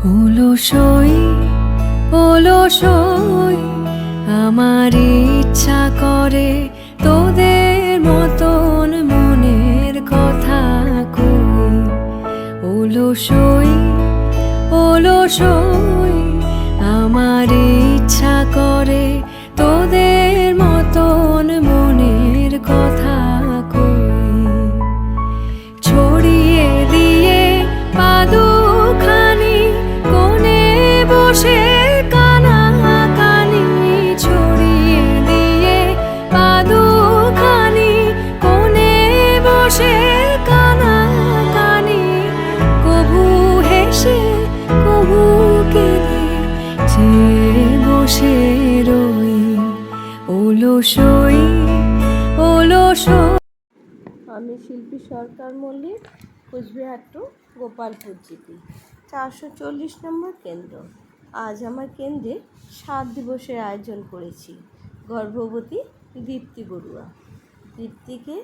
অলসই অলসই আমার ইচ্ছা করে তোদের মতন মনের কথা কই। অলসই অলসই আমার ইচ্ছা করে তোদের মতন মনের কথা কই। ছড়িয়ে দিয়ে পাদুখানি কোণে বসে কানাকানি, ছড়িয়ে দিয়ে পাদুখানি কোণে বসে কানাকানি, কভু হেসে কভু কেঁদে চেয়ে বসে রই। অলসই অলসই। আমি শিল্পী সরকার মল্লিক, কোচবিহার টু গোপালপুর জিপি 440 নম্বর কেন্দ্র। আজ আমার কেন্দ্রে 7 দিবসের আয়োজন করেছি। গর্ভবতী দীপ্তি বড়ুয়া। দীপ্তিকে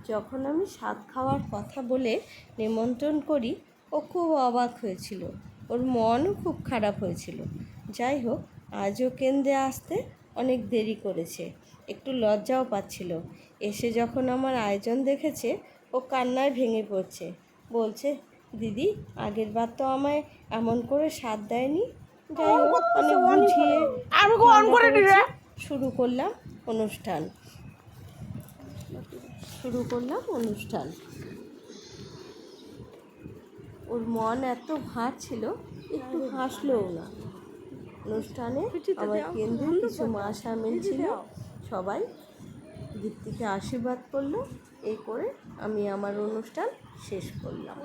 যখন আমি স্বাদ খাওয়ার কথা বলে নিমন্ত্রণ করি, ও খুব অবাক হয়েছিল, ওর মনও খুব খারাপ হয়েছিল। যাই হোক, আজও কেন্দ্রে আসতে অনেক দেরি করেছে, একটু লজ্জাও পাচ্ছিল। এসে যখন আমার আয়োজন দেখেছে, ও কান্নায় ভেঙে পড়ছে, বলছে, দিদি আগের বার তো আমায় এমন করে স্বাদ দেয়নি। যাই হোক, অনেক বুঝিয়ে শুরু করলাম অনুষ্ঠান। ওর মন এত ভার ছিল, একটু হাসলোও না। অনুষ্ঠানে আমার কেন্দ্রে কিছু মা সামিল ছিল, সবাই দীপ্তিকে আশীর্বাদ করলো। এই করে আমি আমার অনুষ্ঠান শেষ করলাম।